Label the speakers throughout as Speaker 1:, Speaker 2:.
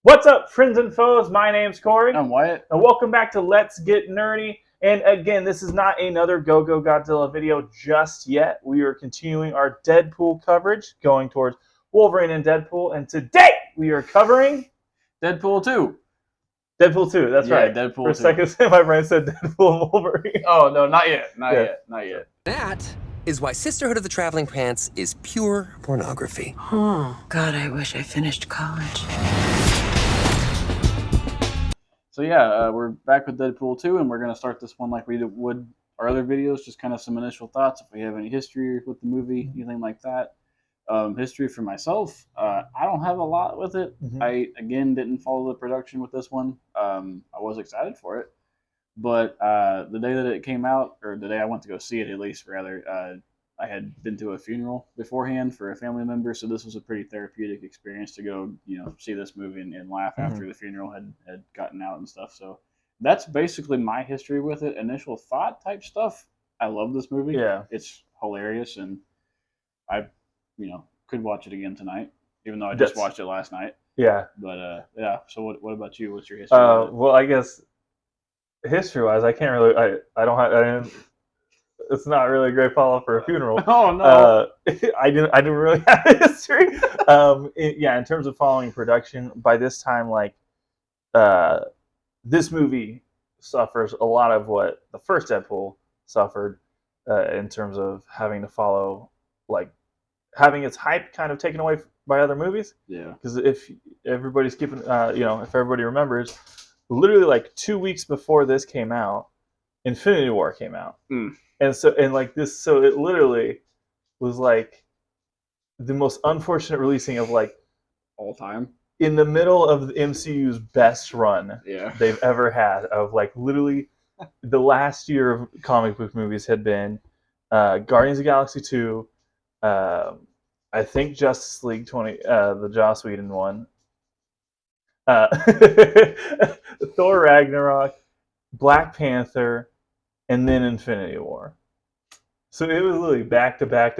Speaker 1: What's up, friends and foes? My name's Corey.
Speaker 2: I'm Wyatt.
Speaker 1: And welcome back to Let's Get Nerdy. And again, this is not another Go-Go Godzilla video just yet. We are continuing our Deadpool coverage, going towards Wolverine and Deadpool. And today, we are covering...
Speaker 2: Deadpool 2.
Speaker 1: Deadpool 2, that's right.
Speaker 2: Deadpool
Speaker 1: For a
Speaker 2: 2.
Speaker 1: second, my brain said Deadpool and Wolverine.
Speaker 2: Oh, no, not yet. Not yet.
Speaker 3: That is why Sisterhood of the Traveling Pants is pure pornography.
Speaker 4: Oh, God, I wish I finished college.
Speaker 2: So yeah, we're back with Deadpool 2, and we're going to start this one like we would our other videos, just kind of some initial thoughts, if we have any history with the movie, anything like that. History for myself, I don't have a lot with it.
Speaker 1: Mm-hmm.
Speaker 2: I, again, didn't follow the production with this one. I was excited for it. But the day that it came out, or the day I went to go see it at least, rather, I had been to a funeral beforehand for a family member, so this was a pretty therapeutic experience to go, see this movie and laugh after the funeral had gotten out and stuff. So that's basically my history with it. Initial thought type stuff. I love this movie.
Speaker 1: Yeah.
Speaker 2: It's hilarious, and I, could watch it again tonight, even though I just watched it last night.
Speaker 1: Yeah.
Speaker 2: But, yeah, so what about you? What's your history?
Speaker 1: Well, I guess history-wise, I can't really... I don't have... It's not really a great follow-up for a funeral.
Speaker 2: Oh no!
Speaker 1: I didn't really have a history. In terms of following production, by this time, this movie suffers a lot of what the first Deadpool suffered in terms of having to follow, having its hype kind of taken away by other movies.
Speaker 2: Yeah.
Speaker 1: Because if everybody's keeping, if everybody remembers, literally 2 weeks before this came out, Infinity War came out.
Speaker 2: Mm.
Speaker 1: So it literally was the most unfortunate releasing of
Speaker 2: all time
Speaker 1: in the middle of the MCU's best run they've ever had, of literally the last year of comic book movies had been Guardians of the Galaxy 2, I think Justice League 20, the Joss Whedon one, Thor Ragnarok, Black Panther, and then Infinity War. So it was literally back-to-back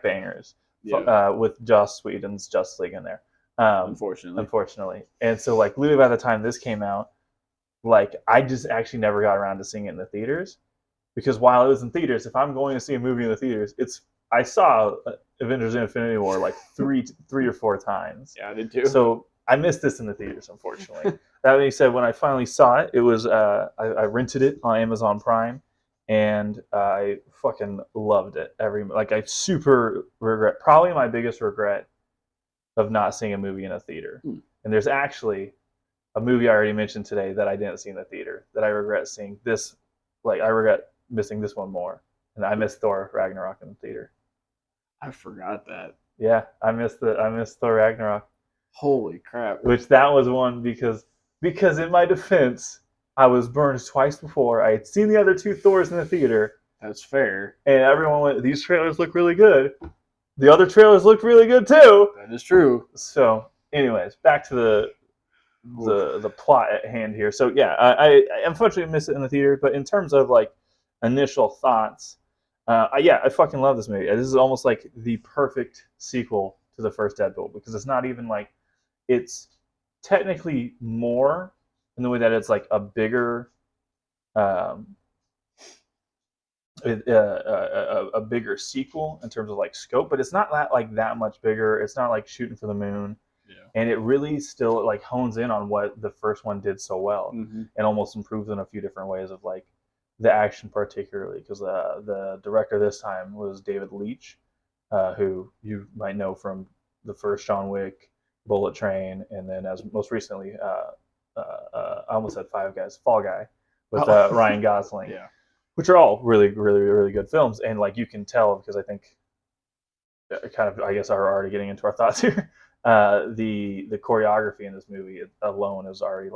Speaker 1: bangers with Joss Whedon's Justice League in there. Unfortunately. And so, literally by the time this came out, I just actually never got around to seeing it in the theaters. Because while it was in theaters, if I'm going to see a movie in the theaters, I saw Avengers Infinity War three or four times.
Speaker 2: Yeah, I did too.
Speaker 1: So I missed this in the theaters, unfortunately. That being said, when I finally saw it, it was I rented it on Amazon Prime, and I fucking loved it. I super regret, probably my biggest regret of not seeing a movie in a theater. And there's actually a movie I already mentioned today that I didn't see in the theater that I regret seeing. This, I regret missing this one more, and I missed Thor Ragnarok in the theater.
Speaker 2: I forgot that.
Speaker 1: Yeah, I missed Thor Ragnarok.
Speaker 2: Holy crap!
Speaker 1: Which that was one because in my defense, I was burned twice before. I had seen the other two Thors in the theater.
Speaker 2: That's fair.
Speaker 1: And everyone went, these trailers look really good. The other trailers looked really good too.
Speaker 2: That is true.
Speaker 1: So, anyways, back to the plot at hand here. So yeah, I unfortunately missed it in the theater. But in terms of initial thoughts, I fucking love this movie. This is almost the perfect sequel to the first Deadpool, because it's not even it's technically more in the way that it's a bigger, a bigger sequel in terms of scope, but it's not that much bigger. It's not shooting for the moon.
Speaker 2: Yeah.
Speaker 1: And it really still hones in on what the first one did so well, and almost improves in a few different ways of the action, particularly because the director this time was David Leitch, who you might know from the first John Wick, Bullet Train, and then as most recently, I almost said Fall Guy, with Ryan Gosling.
Speaker 2: Yeah.
Speaker 1: Which are all really, really, really good films, and you can tell, because I think, I guess are already getting into our thoughts here. The choreography in this movie alone is already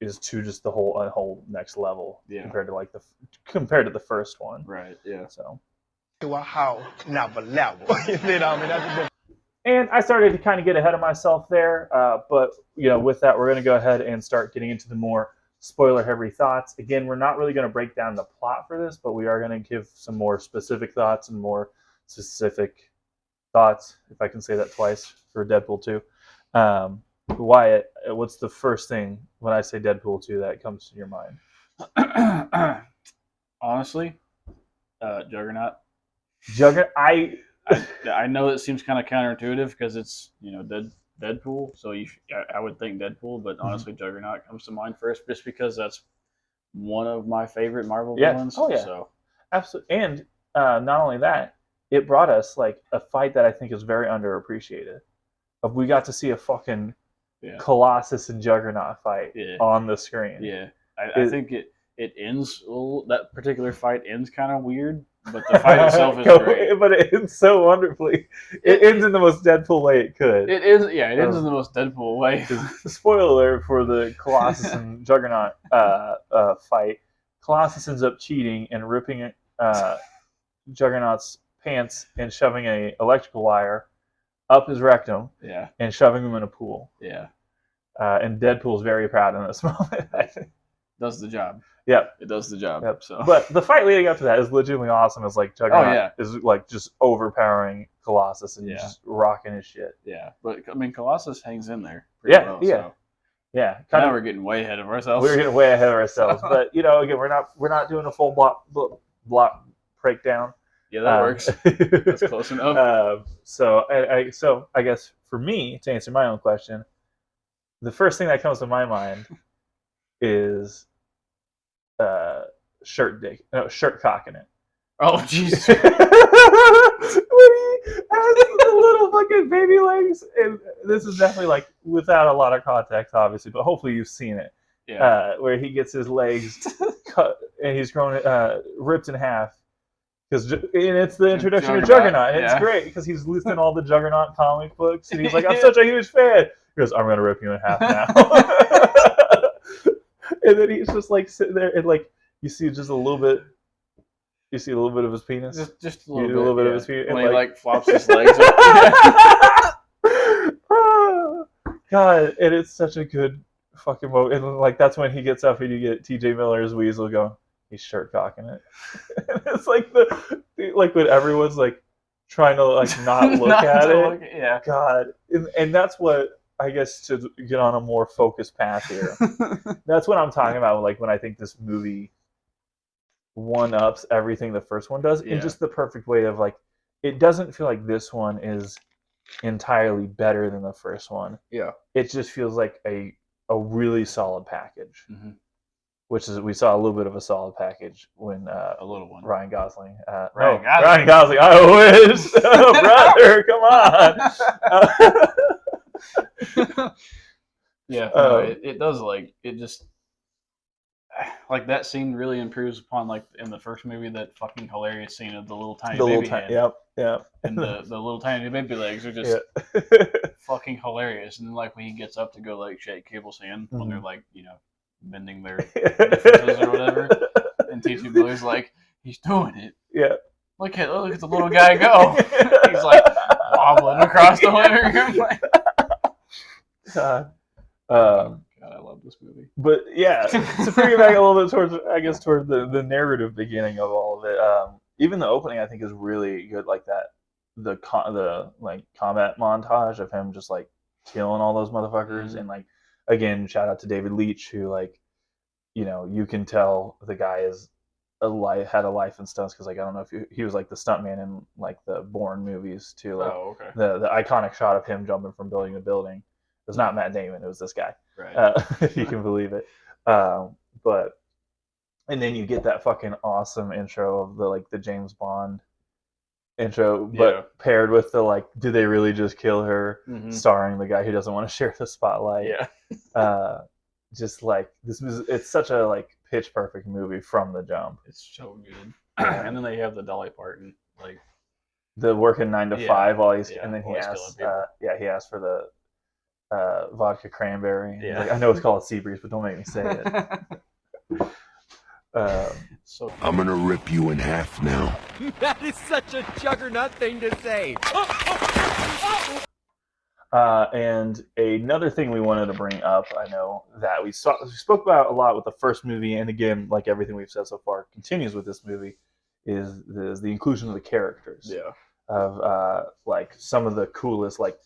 Speaker 1: is to just the whole next level compared to the first one.
Speaker 2: Right. Yeah.
Speaker 1: So.
Speaker 5: How never level. You know what I mean?
Speaker 1: And I started to kind of get ahead of myself there, but with that, we're going to go ahead and start getting into the more spoiler-heavy thoughts. Again, we're not really going to break down the plot for this, but we are going to give some more specific thoughts and more specific thoughts, if I can say that twice, for Deadpool 2. Wyatt, what's the first thing when I say Deadpool 2 that comes to your mind?
Speaker 2: Honestly, Juggernaut.
Speaker 1: Juggernaut.
Speaker 2: I know it seems kind of counterintuitive because it's Deadpool, so I would think Deadpool, but honestly, Juggernaut comes to mind first, just because that's one of my favorite Marvel villains.
Speaker 1: Oh yeah,
Speaker 2: so
Speaker 1: absolutely. And not only that, it brought us like a fight that I think is very underappreciated. We got to see a fucking Colossus and Juggernaut fight on the screen.
Speaker 2: Yeah, I think it ends that particular fight ends kind of weird, but the fight itself is great.
Speaker 1: But it ends so wonderfully. It ends in the most Deadpool way it could.
Speaker 2: It is, yeah. It ends in the most Deadpool way.
Speaker 1: Spoiler alert for the Colossus and Juggernaut fight. Colossus ends up cheating and ripping Juggernaut's pants and shoving a electrical wire up his rectum.
Speaker 2: Yeah.
Speaker 1: And shoving him in a pool.
Speaker 2: Yeah.
Speaker 1: And Deadpool's very proud in this moment.
Speaker 2: Does the job.
Speaker 1: Yep.
Speaker 2: It does the job.
Speaker 1: Yep.
Speaker 2: So.
Speaker 1: But the fight leading up to that is legitimately awesome. It's like Juggernaut is like just overpowering Colossus and just rocking his shit.
Speaker 2: Yeah. But I mean, Colossus hangs in there pretty well. So.
Speaker 1: Yeah.
Speaker 2: Now we're getting way ahead of ourselves.
Speaker 1: We're getting way ahead of ourselves. But again, we're not doing a full block breakdown.
Speaker 2: Yeah, that works. That's close enough.
Speaker 1: So I guess for me, to answer my own question, the first thing that comes to my mind is shirt cocking it.
Speaker 2: Oh, jeez.
Speaker 1: When he has the little fucking baby legs, and this is definitely like without a lot of context, obviously, but hopefully you've seen it.
Speaker 2: Yeah.
Speaker 1: Where he gets his legs cut and he's grown ripped in half. And it's the introduction to Juggernaut. And it's great because he's listing all the Juggernaut comic books, and he's like, "I'm such a huge fan." He goes, "I'm gonna rip you in half now." And then he's just like sitting there, and like you see just a little bit. You see a little bit of his penis.
Speaker 2: Just a little bit
Speaker 1: of his penis.
Speaker 2: When he like flops his legs up.
Speaker 1: God, and it's such a good fucking moment. And like that's when he gets up and you get T.J. Miller's Weasel going. He's shirt cocking it. It's like like when everyone's like trying to like not look at it.
Speaker 2: Yeah.
Speaker 1: God, and that's what I guess to get on a more focused path here. That's what I'm talking about. Like when I think this movie one-ups everything the first one does in just the perfect way of like it doesn't feel like this one is entirely better than the first one.
Speaker 2: Yeah.
Speaker 1: It just feels like a really solid package. Mm-hmm. Which is we saw a little bit of a solid package when
Speaker 2: a little one.
Speaker 1: Ryan Gosling.
Speaker 2: Ryan
Speaker 1: Gosling. I wish, brother, come on.
Speaker 2: Yeah, no, it does like it just like that scene really improves upon like in the first movie that fucking hilarious scene of the little tiny baby head.
Speaker 1: Yep.
Speaker 2: And the little tiny baby legs are just fucking hilarious. And then like when he gets up to go like shake Cable's hand when they're like bending their differences or whatever, and T.J. Miller's like he's doing it.
Speaker 1: Yeah.
Speaker 2: Look at the little guy go. He's like wobbling across the living room.
Speaker 1: God,
Speaker 2: I love this movie.
Speaker 1: But yeah, to bring it back a little bit towards the narrative beginning of all of it. Even the opening, I think, is really good. Like that, the like combat montage of him just like killing all those motherfuckers, and like again, shout out to David Leitch, who like, you can tell the guy had a life in stunts because like I don't know if he was like the stuntman in like the Bourne movies too. Like the iconic shot of him jumping from building to building. It was not Matt Damon. It was this guy.
Speaker 2: Right.
Speaker 1: If you can believe it. But and then you get that fucking awesome intro of the James Bond intro, but paired with the like, do they really just kill her? Starring the guy who doesn't want to share the spotlight.
Speaker 2: Yeah.
Speaker 1: Just like it's such a like pitch perfect movie from the jump.
Speaker 2: It's so good. And then they have the Dolly Parton like
Speaker 1: the working 9 to 5 while he's and then he asks he asked for the vodka cranberry.
Speaker 2: Yeah.
Speaker 1: Like, I know it's called Sea Breeze, but don't make me say it.
Speaker 6: I'm gonna rip you in half now.
Speaker 3: That is such a Juggernaut thing to say.
Speaker 1: And another thing we wanted to bring up, I know that we spoke about a lot with the first movie, and again, like everything we've said so far, continues with this movie, is the inclusion of the characters.
Speaker 2: Yeah.
Speaker 1: Of like some of the coolest, like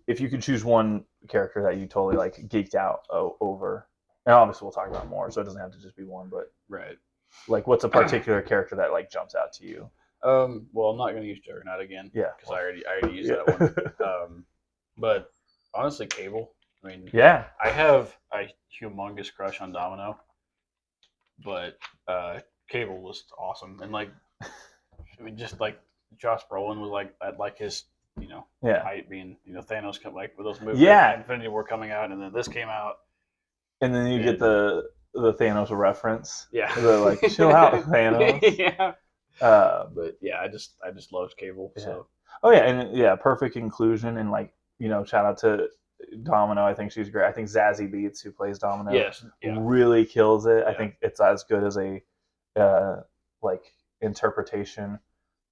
Speaker 1: if you could choose one character that you totally like geeked out over, and obviously we'll talk about more, so it doesn't have to just be one, but
Speaker 2: Right.
Speaker 1: like what's a particular character that like jumps out to you?
Speaker 2: Well, I'm not going to use Juggernaut again.
Speaker 1: Yeah.
Speaker 2: Because I already used that one. But honestly, Cable. I mean,
Speaker 1: Yeah.
Speaker 2: I have a humongous crush on Domino, but Cable was awesome, and like, I mean, just like Josh Brolin was like at like his
Speaker 1: Yeah.
Speaker 2: height, being Thanos like with those movies,
Speaker 1: Yeah.
Speaker 2: Infinity War coming out, and then this came out,
Speaker 1: And then you get the Thanos reference.
Speaker 2: yeah,
Speaker 1: The like chill out Thanos.
Speaker 2: yeah.
Speaker 1: Uh,
Speaker 2: But yeah, I just loved Cable.
Speaker 1: Yeah.
Speaker 2: So
Speaker 1: Oh yeah, and yeah, perfect inclusion, and like shout out to Domino. I think she's great. I think Zazie Beetz, who plays Domino,
Speaker 2: yes, yeah,
Speaker 1: really kills it. I
Speaker 2: Yeah.
Speaker 1: think it's as good as a like interpretation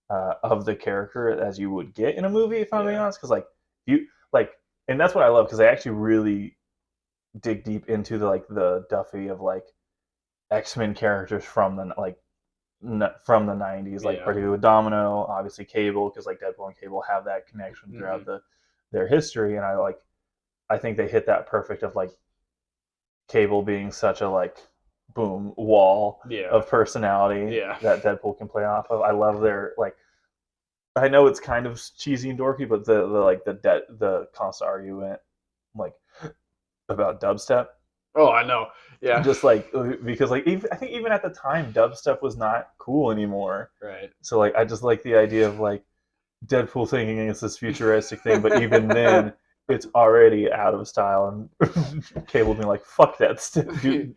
Speaker 1: of the character as you would get in a movie, if I'm being
Speaker 2: Yeah.
Speaker 1: honest. Because like you like, and that's what I love because they actually really dig deep into the Duffy of like X-Men characters from the from the 90s, like
Speaker 2: Yeah.
Speaker 1: particularly with Domino, obviously Cable, because like Deadpool and Cable have that connection throughout their history, and I think they hit that perfect of like Cable being such a like boom wall
Speaker 2: Yeah.
Speaker 1: of personality
Speaker 2: Yeah.
Speaker 1: that Deadpool can play off of. I love their like. I know it's kind of cheesy and dorky, but the constant argument like about dubstep.
Speaker 2: Oh, I know. Yeah.
Speaker 1: Just like because like I think even at the time dubstep was not cool anymore.
Speaker 2: Right.
Speaker 1: So like I just like the idea of like Deadpool thinking it's this futuristic thing, but even then it's already out of style, and Cable being like, "Fuck that stuff, dude."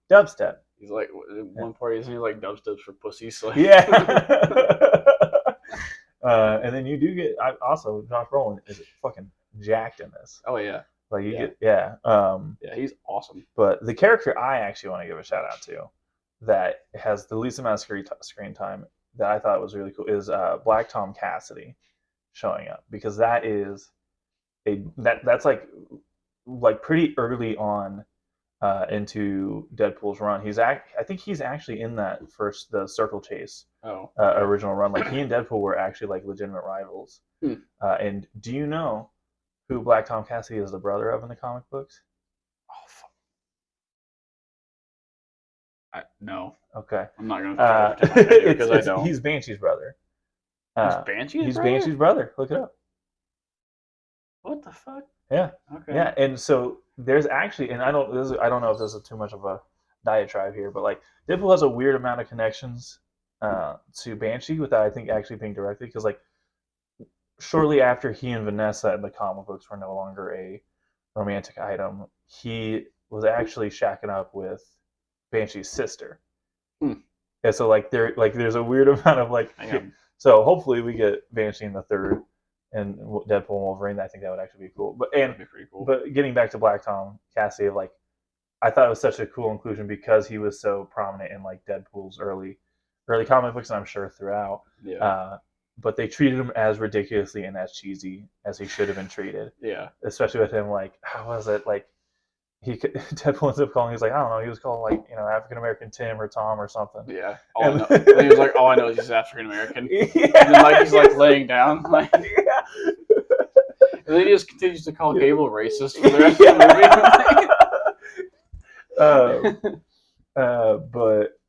Speaker 1: Dubstep.
Speaker 2: He's like at one part, isn't he like dubsteps for pussies? Like,
Speaker 1: Yeah. And then you do get also Josh Brolin is fucking jacked in this.
Speaker 2: Oh yeah.
Speaker 1: Like you
Speaker 2: Yeah.
Speaker 1: get yeah.
Speaker 2: Yeah, he's awesome.
Speaker 1: But the character I actually want to give a shout out to that has the least amount of screen time that I thought was really cool is Black Tom Cassidy showing up, because that is that's like pretty early on into Deadpool's run. I think he's actually in that the Circle Chase
Speaker 2: Oh.
Speaker 1: original run. Like he and Deadpool were actually like legitimate rivals. And do you know who Black Tom Cassidy is the brother of in the comic books?
Speaker 2: Oh fuck. No.
Speaker 1: Okay.
Speaker 2: I'm not gonna try to pretend like I do, because I don't.
Speaker 1: He's Banshee's brother.
Speaker 2: He's Banshee's
Speaker 1: He's
Speaker 2: brother?
Speaker 1: Banshee's brother. Look it up.
Speaker 2: What the fuck?
Speaker 1: Yeah.
Speaker 2: Okay.
Speaker 1: Yeah, and so there's actually, and I don't know if this is too much of a diatribe here, but like Deadpool has a weird amount of connections to Banshee without I think actually being directly, because like shortly after he and Vanessa in the comic books were no longer a romantic item, he was actually shacking up with Banshee's sister. And so like there's a weird amount of like. So hopefully we get Banshee in the third and Deadpool and Wolverine. I think that would actually be cool.
Speaker 2: That'd be pretty cool.
Speaker 1: But getting back to Black Tom Cassidy, like I thought it was such a cool inclusion because he was so prominent in like Deadpool's early comic books, and I'm sure throughout.
Speaker 2: Yeah.
Speaker 1: But they treated him as ridiculously and as cheesy as he should have been treated.
Speaker 2: Yeah.
Speaker 1: Especially with him, like how was it like? Deadpool ends up calling. He's like, I don't know. He was called like African American Tim or Tom or something.
Speaker 2: Yeah. All I know, and he was like, all I know is he's African American.
Speaker 1: Yeah.
Speaker 2: And then like he's like laying down, like,
Speaker 1: Yeah.
Speaker 2: and then he just continues to call Cable racist for the rest of the movie.
Speaker 1: But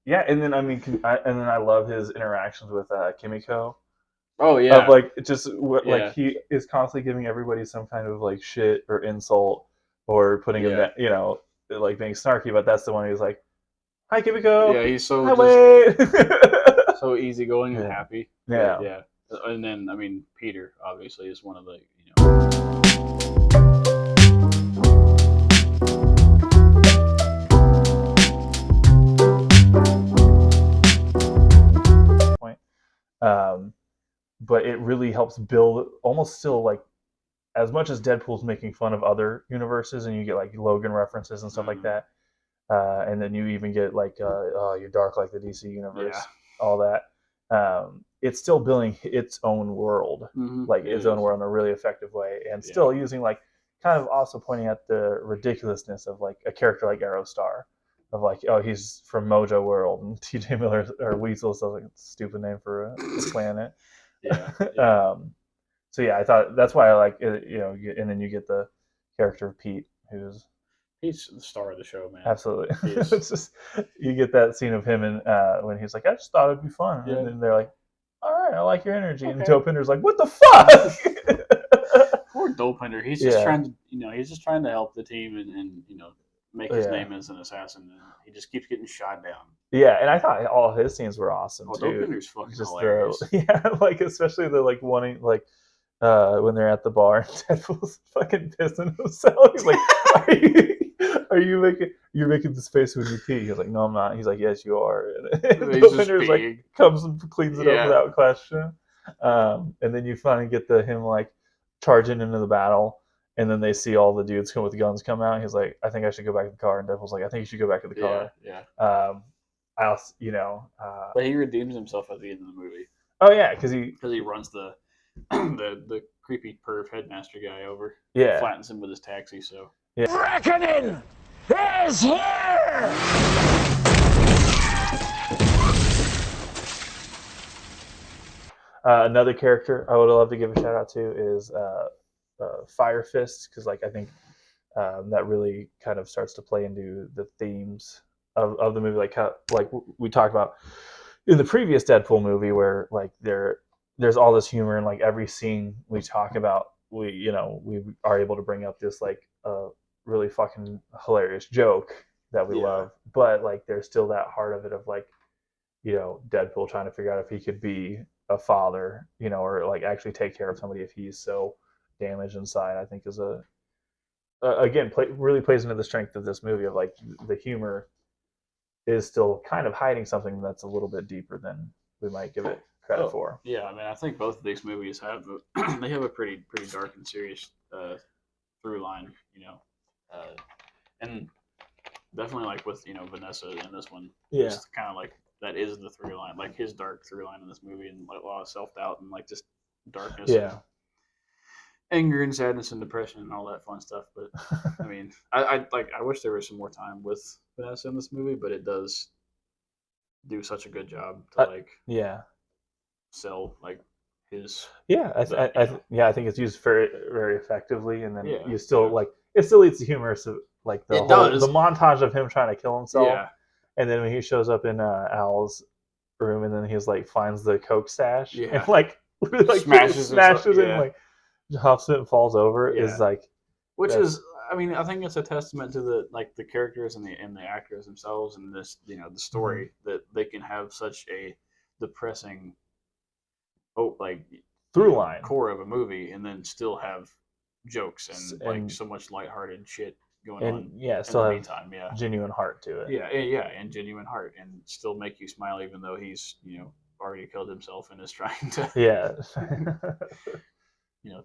Speaker 1: yeah, and then I love his interactions with Kimiko.
Speaker 2: Oh yeah.
Speaker 1: Of like just like he is constantly giving everybody some kind of like shit or insult or putting him down, like being snarky. But that's the one who's like, "Hi, Kimiko."
Speaker 2: Yeah, he's so so easygoing and happy.
Speaker 1: Yeah.
Speaker 2: Yeah. And then I mean Peter obviously is one of the
Speaker 1: point. But it really helps build almost still like as much as Deadpool's making fun of other universes and you get like Logan references and stuff like that. And then you even get like you're dark like the DC universe, all that. It's still building its own world, like its own world in a really effective way, and still using like kind of also pointing out the ridiculousness of like a character like Aerostar, of like, oh, he's from Mojo World, and T.J. Miller or Weasel is like a stupid name for a planet. So yeah, I thought that's why I like it, you know, and then you get the character of Pete, who's
Speaker 2: He's the star of the show, man.
Speaker 1: absolutely.
Speaker 2: He's-
Speaker 1: It's just you get that scene of him and when he's like, "I just thought it'd be fun,"
Speaker 2: Yeah.
Speaker 1: and then they're like, "All right, I like your energy," and
Speaker 2: Okay.
Speaker 1: Dopinder's like, "What the fuck?"
Speaker 2: Poor Dopehinder. He's just
Speaker 1: Yeah.
Speaker 2: trying to, he's just trying to help the team and make his
Speaker 1: Yeah.
Speaker 2: name as an assassin, and he just keeps getting shot down.
Speaker 1: Yeah, and I thought all his scenes were awesome
Speaker 2: Oh,
Speaker 1: too.
Speaker 2: Dopinder's fucking
Speaker 1: Just
Speaker 2: hilarious.
Speaker 1: yeah, like especially the like wanting like when they're at the bar and Deadpool's fucking pissing himself. He's like, are you making this face when you pee? He's like, no, I'm not. He's like, yes, you are. And
Speaker 2: He's just
Speaker 1: Dopinder's like
Speaker 2: peeing.
Speaker 1: comes and cleans it up
Speaker 2: Yeah.
Speaker 1: without question. And then you finally get him like charging into the battle. And then they see all the dudes come with guns come out. He's like, I think I should go back to the car. And Deadpool's like, I think you should go back to the car.
Speaker 2: Yeah.
Speaker 1: I also,
Speaker 2: But he redeems himself at the end of the movie
Speaker 1: oh yeah, because he
Speaker 2: runs the the creepy perv headmaster guy over.
Speaker 1: Yeah.
Speaker 2: Flattens him with his taxi. So
Speaker 5: Reckoning is here!
Speaker 1: Another character I would love to give a shout out to is Fire Fist, because like I think that really kind of starts to play into the themes of the movie, like how like we talked about in the previous Deadpool movie, where like there's all this humor and like every scene we talk about, we are able to bring up this like really fucking hilarious joke that we love, but like there's still that heart of it of like Deadpool trying to figure out if he could be a father, or like actually take care of somebody if he's so damaged inside. I think is again really plays into the strength of this movie of like the humor is still kind of hiding something that's a little bit deeper than we might give it credit for.
Speaker 2: yeah, I mean, I think both of these movies have they have a pretty dark and serious through line, and definitely like with Vanessa in this one, it's kind of like that is the through line, like his dark through line in this movie, and like a lot of self doubt and like just darkness, and anger and sadness and depression and all that fun stuff. But I mean, I wish there was some more time with Vanessa in this movie, but it does do such a good job to sell like his
Speaker 1: I think it's used very very effectively, and then you still like it still leads to humor, so like the montage of him trying to kill himself, and then when he shows up in Al's room, and then he's like finds the coke stash, and like smashes and like hops it and falls over is like,
Speaker 2: which is, I mean, I think it's a testament to the characters and the actors themselves, and this the story that they can have such a depressing
Speaker 1: through line
Speaker 2: core of a movie, and then still have jokes and like so much lighthearted shit going on.
Speaker 1: Yeah, still
Speaker 2: in the
Speaker 1: have
Speaker 2: meantime,
Speaker 1: genuine heart to it.
Speaker 2: And genuine heart, and still make you smile even though he's already killed himself and is trying to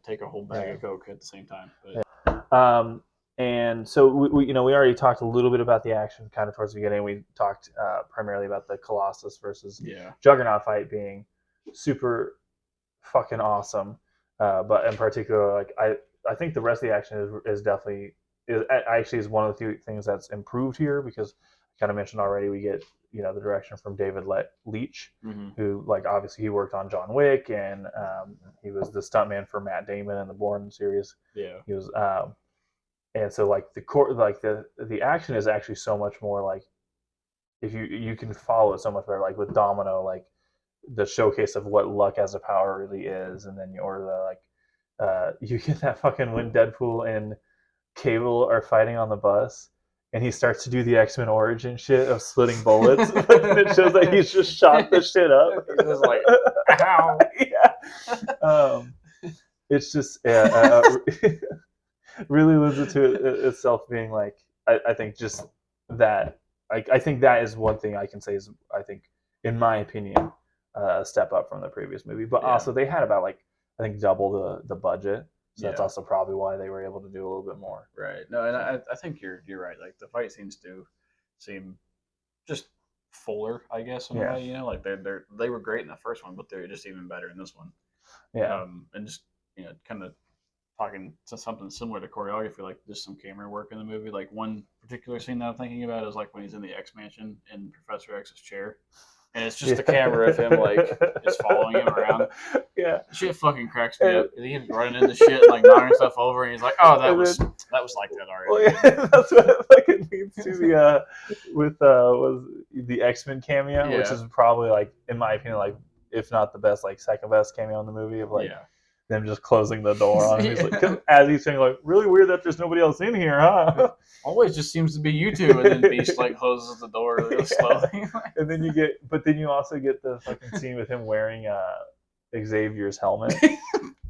Speaker 2: take a whole bag of coke at the same time. But.
Speaker 1: And so we already talked a little bit about the action kind of towards the beginning. We talked primarily about the Colossus versus Juggernaut fight being super fucking awesome. But in particular, like I think the rest of the action is definitely actually is one of the few things that's improved here, because I kind of mentioned already we get the direction from David Leitch, who like obviously he worked on John Wick, and he was the stuntman for Matt Damon in the Bourne series. He was and so like the core, like the action is actually so much more like, if you can follow it so much better, like with Domino, like the showcase of what luck as a power really is, and then you get that fucking when Deadpool and Cable are fighting on the bus, and he starts to do the X-Men origin shit of splitting bullets, and it shows that he's just shot the shit up.
Speaker 2: He's just like, ow.
Speaker 1: It's just really lends it to itself being like, I think just that I think that is one thing I can say is, I think in my opinion, a step up from the previous movie. But also they had about like I think double the budget, so that's also probably why they were able to do a little bit more.
Speaker 2: Right. No, and I think you're right. Like the fight scenes do seem just fuller, I guess, in a way. Like they were great in the first one, but they're just even better in this one. And just kind of talking to something similar to choreography, like just some camera work in the movie. Like one particular scene that I'm thinking about is like when he's in the X Mansion in Professor X's chair, and it's just the camera of him like just following him around.
Speaker 1: Yeah,
Speaker 2: Shit fucking cracks me up. He's running into shit, like knocking stuff over, and he's like, "Oh, that was like that already."
Speaker 1: Well, yeah, that's what it fucking leads to the was the X-Men cameo, which is probably like, in my opinion, like if not the best, like second best cameo in the movie of like them just closing the door on him. He's like, 'cause as he's saying, like, really weird that there's nobody else in here, huh?
Speaker 2: Always just seems to be you two, and then Beast like closes the door really slowly.
Speaker 1: And then you also get the fucking scene with him wearing Xavier's helmet,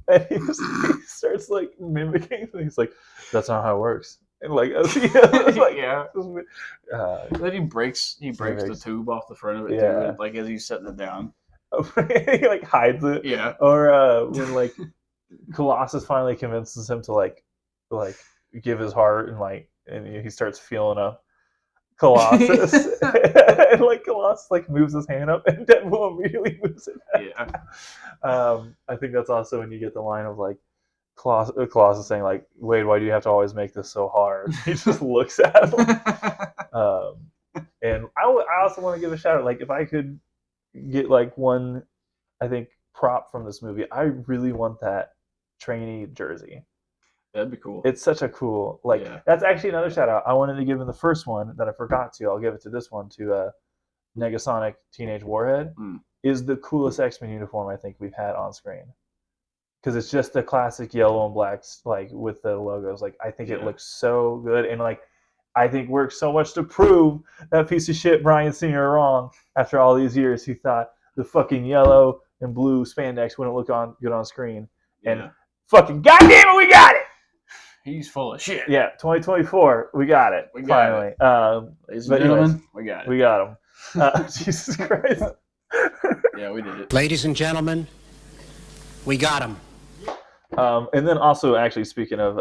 Speaker 1: and he starts like mimicking. And he's like, "That's not how it works." And like,
Speaker 2: Then he breaks the tube off the front of it too, like as he's setting it down.
Speaker 1: He like hides it.
Speaker 2: Yeah.
Speaker 1: Or when like Colossus finally convinces him to like give his heart, and he starts feeling up Colossus, and like Colossus like moves his hand up, and Deadpool immediately moves it back. Yeah. I think that's also when you get the line of like Colossus saying like, "Wade, why do you have to always make this so hard?" He just looks at him. And I also want to give a shout out, like if I could get like one, I think, prop from this movie, I really want that trainee jersey.
Speaker 2: That'd be cool.
Speaker 1: It's such a cool, that's actually another shout out I wanted to give in the first one that I forgot to. I'll give it to this one, to Negasonic Teenage Warhead. Is the coolest X-Men uniform I think we've had on screen, because it's just the classic yellow and blacks, like with the logos. Like I think it looks so good, and like I think works so much to prove that piece of shit Bryan Singer wrong. After all these years, he thought the fucking yellow and blue spandex wouldn't look good on screen, and fucking goddamn it, we got it.
Speaker 2: He's full of shit.
Speaker 1: Yeah, 2024, we got it. Finally.
Speaker 2: Ladies and gentlemen, we got it.
Speaker 1: We got him. Jesus Christ.
Speaker 2: Yeah, we did it.
Speaker 7: Ladies and gentlemen, we got him.
Speaker 1: And then also, actually, speaking of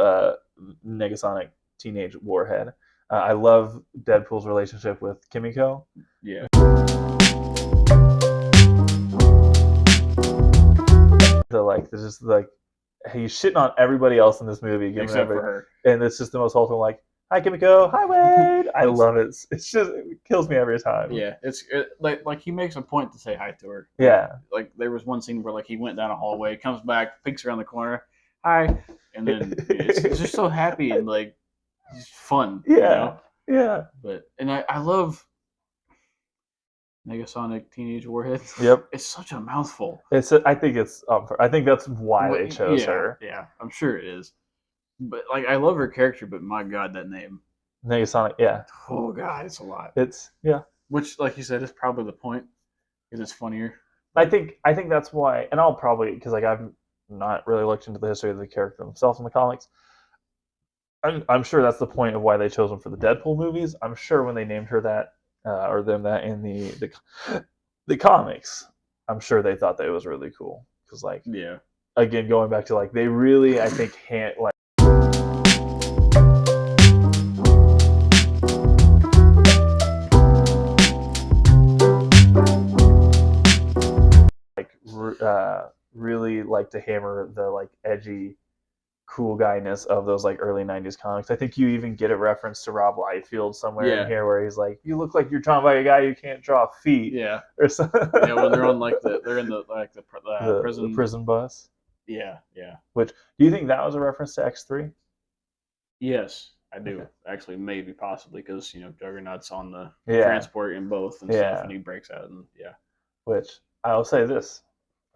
Speaker 1: Negasonic Teenage Warhead, I love Deadpool's relationship with Kimiko.
Speaker 2: Yeah.
Speaker 1: There's just like, he's shitting on everybody else in this movie,
Speaker 2: except for her,
Speaker 1: and it's just the most wholesome. Like, "Hi Kimiko, hi Wade." I love it. It's just, it kills me every time.
Speaker 2: Yeah, like he makes a point to say hi to her.
Speaker 1: Yeah.
Speaker 2: Like there was one scene where like he went down a hallway, comes back, peeks around the corner, "Hi," and then it's just so happy and like just fun.
Speaker 1: Yeah.
Speaker 2: You know?
Speaker 1: Yeah.
Speaker 2: But I love Negasonic Teenage Warhead.
Speaker 1: Yep.
Speaker 2: It's such a mouthful.
Speaker 1: I think that's why they chose her.
Speaker 2: Yeah, I'm sure it is. But like I love her character, but my god, that name.
Speaker 1: Negasonic, yeah.
Speaker 2: Oh god, it's a lot.
Speaker 1: Which,
Speaker 2: like you said, is probably the point, because it's funnier.
Speaker 1: I think that's why, and I'll probably, because like I've not really looked into the history of the character themselves in the comics. I'm sure that's the point of why they chose them for the Deadpool movies. I'm sure when they named her that, or them that in the comics, I'm sure they thought that it was really cool, because like, again, going back to like, they really, I think, really like to hammer the like edgy, cool guyness of those like early 90s comics. I think you even get a reference to Rob Liefeld somewhere in here where he's like, "You look like you're drawn by a guy who can't draw feet."
Speaker 2: Yeah.
Speaker 1: Or something.
Speaker 2: Yeah, when they're on they're in the
Speaker 1: prison bus.
Speaker 2: Yeah.
Speaker 1: Which, do you think that was a reference to X3?
Speaker 2: Yes, I do. Actually, maybe, possibly, because Juggernaut's on the transport in both and stuff, and he breaks out, and
Speaker 1: Which, I'll say this,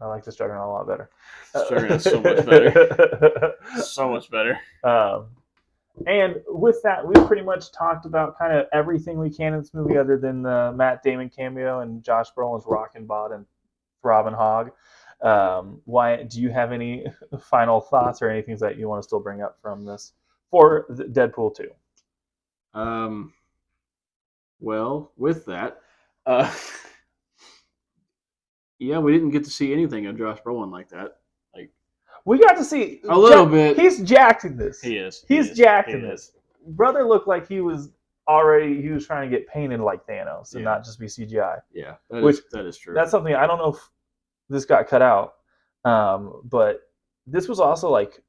Speaker 1: I like this Juggernaut a lot better.
Speaker 2: This Juggernaut's so much better. So much better.
Speaker 1: And with that, we've pretty much talked about kind of everything we can in this movie, other than the Matt Damon cameo and Josh Brolin's Rockin' Bot and Throbbing Hog. Why do you have any final thoughts or anything that you want to still bring up from this for Deadpool 2?
Speaker 2: Well, with that, yeah, we didn't get to see anything of Josh Brolin like that. Like,
Speaker 1: we got to see
Speaker 2: a little bit.
Speaker 1: He's jacked in this.
Speaker 2: He is.
Speaker 1: He's jacked in this. Brother looked like he was trying to get painted like Thanos and not just be CGI.
Speaker 2: Yeah, that is true.
Speaker 1: That's something I don't know if this got cut out, but this was also like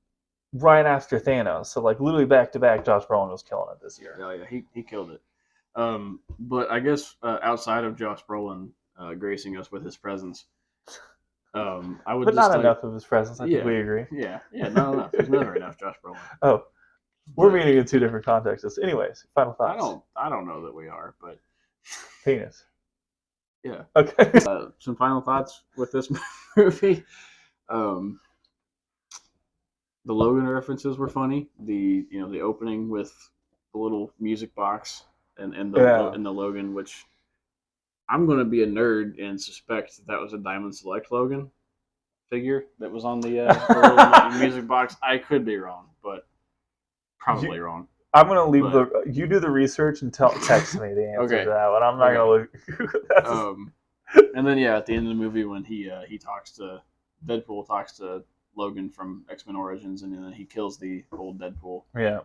Speaker 1: right after Thanos, so like literally back to back. Josh Brolin was killing it this year.
Speaker 2: Oh yeah, he killed it. But I guess outside of Josh Brolin, gracing us with his presence. I would
Speaker 1: But
Speaker 2: just
Speaker 1: not
Speaker 2: like,
Speaker 1: enough of his presence. I think we agree.
Speaker 2: Yeah, not enough. There's never enough Josh Brolin.
Speaker 1: Oh, we're
Speaker 2: But
Speaker 1: meeting in two different contexts. Anyways, final thoughts.
Speaker 2: I don't know that we are, but
Speaker 1: Penis.
Speaker 2: yeah.
Speaker 1: Okay.
Speaker 2: Some final thoughts with this movie. The Logan references were funny. The opening with the little music box and the Logan, which I'm gonna be a nerd and suspect that was a Diamond Select Logan figure that was on the little music box. I could be wrong, but probably wrong.
Speaker 1: I'm gonna leave you do the research and text me the answer to that one. I'm not gonna look.
Speaker 2: And then at the end of the movie when Deadpool talks to Logan from X-Men Origins, and then he kills the old Deadpool.
Speaker 1: Yeah,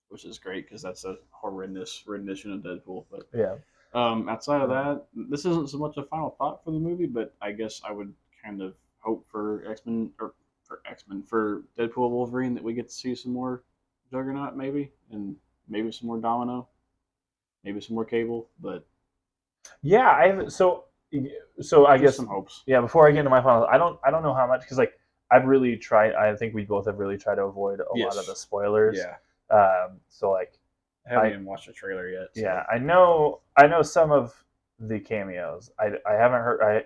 Speaker 2: which is great because that's a horrendous rendition of Deadpool. But
Speaker 1: yeah.
Speaker 2: Outside of that, this isn't so much a final thought for the movie, but I guess I would kind of hope for Deadpool Wolverine that we get to see some more Juggernaut maybe, and maybe some more Domino, maybe some more Cable, but
Speaker 1: yeah, so I guess
Speaker 2: some hopes.
Speaker 1: Yeah, before I get into my final, I don't know how much because like I've really tried. I think we both have really tried to avoid a lot of the spoilers.
Speaker 2: Yeah.
Speaker 1: So like
Speaker 2: I haven't even watched the trailer yet. So.
Speaker 1: Yeah, I know some of the cameos. I haven't heard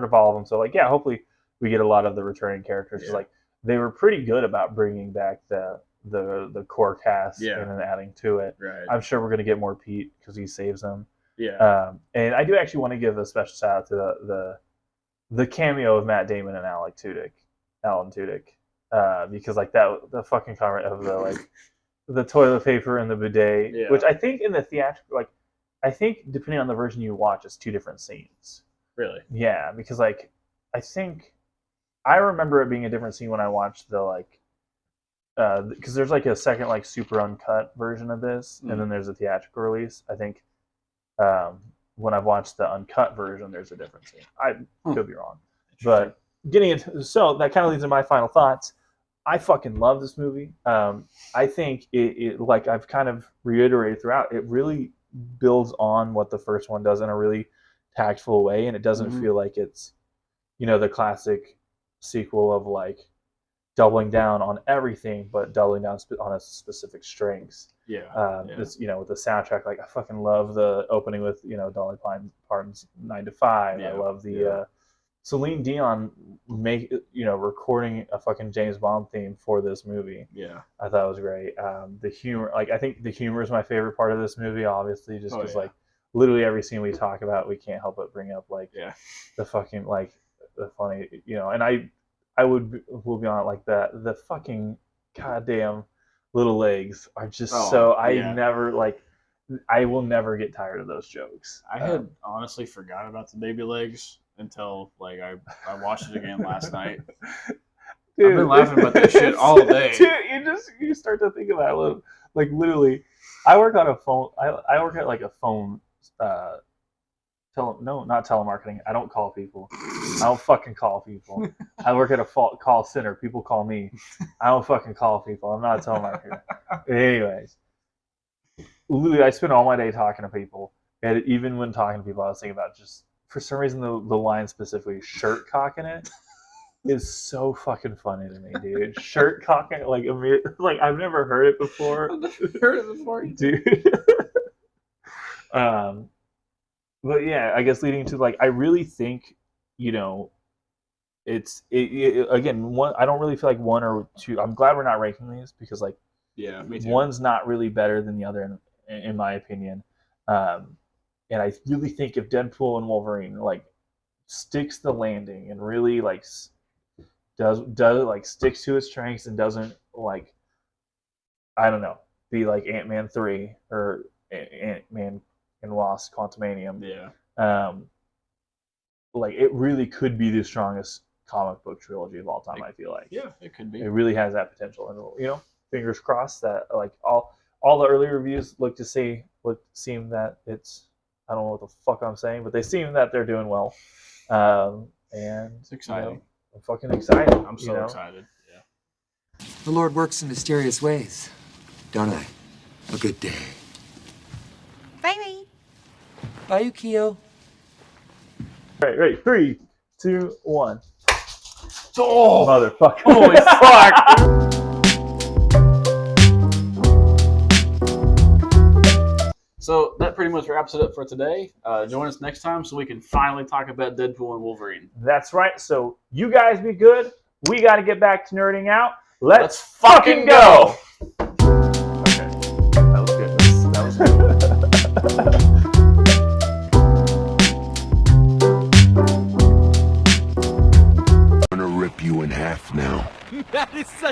Speaker 1: of all of them. So like hopefully we get a lot of the returning characters. Yeah. Like they were pretty good about bringing back the core cast and then adding to it.
Speaker 2: Right.
Speaker 1: I'm sure we're gonna get more Pete because he saves them.
Speaker 2: Yeah.
Speaker 1: And I do actually want to give a special shout out to the cameo of Matt Damon and Alan Tudyk, because like the fucking comment of the toilet paper and the bidet, which I think in the theatrical, I think depending on the version you watch, it's two different scenes.
Speaker 2: Really?
Speaker 1: Yeah, because I think I remember it being a different scene when I watched the because there's a second super uncut version of this, and then there's a theatrical release. I think when I've watched the uncut version, there's a different scene. I could be wrong, but getting into that kind of leads to my final thoughts. I fucking love this movie. I think it like I've kind of reiterated throughout, it really builds on what the first one does in a really tactful way, and it doesn't feel like it's the classic sequel of doubling down on everything, but doubling down on its specific strengths. This with the soundtrack, I fucking love the opening with Dolly Parton's 9 to 5. I love the Celine Dion recording a fucking James Bond theme for this movie.
Speaker 2: Yeah,
Speaker 1: I thought it was great. The humor, I think the humor is my favorite part of this movie, obviously, just because literally every scene we talk about, we can't help but bring up the fucking the funny, and I will be on the fucking goddamn little legs are just I will never get tired of those jokes.
Speaker 2: I had honestly forgot about the baby legs until I watched it again last night. Dude, I've been laughing about that shit all day.
Speaker 1: Dude, you start to think about it. Literally, I work on a phone. I work at a phone. Not telemarketing. I don't call people. I don't fucking call people. I work at a call center. People call me. I don't fucking call people. I'm not a telemarketer. Anyways, literally, I spend all my day talking to people, and even when talking to people, I was thinking about just for some reason the line specifically "shirt cocking it" is so fucking funny to me, dude. Shirt cocking I've never heard it before.
Speaker 2: I've never heard it before,
Speaker 1: dude. But yeah, I guess leading to I really think it's again one. I don't really feel like one or two. I'm glad we're not ranking these because
Speaker 2: me too.
Speaker 1: One's not really better than the other in my opinion. And I really think if Deadpool and Wolverine sticks the landing and really does sticks to its strengths and doesn't I don't know, be like Ant-Man 3 or Ant-Man and Wasp Quantumanium.
Speaker 2: Yeah.
Speaker 1: It really could be the strongest comic book trilogy of all time. I feel like.
Speaker 2: Yeah, it could be.
Speaker 1: It really has that potential, and fingers crossed that all the early reviews seem that it's. I don't know what the fuck I'm saying, but they seem that they're doing well, and
Speaker 2: it's exciting.
Speaker 1: I'm fucking excited.
Speaker 2: I'm so excited. Yeah.
Speaker 3: The Lord works in mysterious ways, don't I? A good day.
Speaker 4: Bye.
Speaker 3: Bye, Yukio.
Speaker 1: Right, right. 3, 2, 1.
Speaker 2: Oh,
Speaker 1: Motherfucker.
Speaker 2: holy fuck! So that pretty much wraps it up for today. Join us next time so we can finally talk about Deadpool and Wolverine.
Speaker 1: That's right. So you guys be good. We got to get back to nerding out.
Speaker 2: Let's fucking go! Okay, that was good. That was good.
Speaker 6: I'm gonna rip you in half now.
Speaker 7: That is such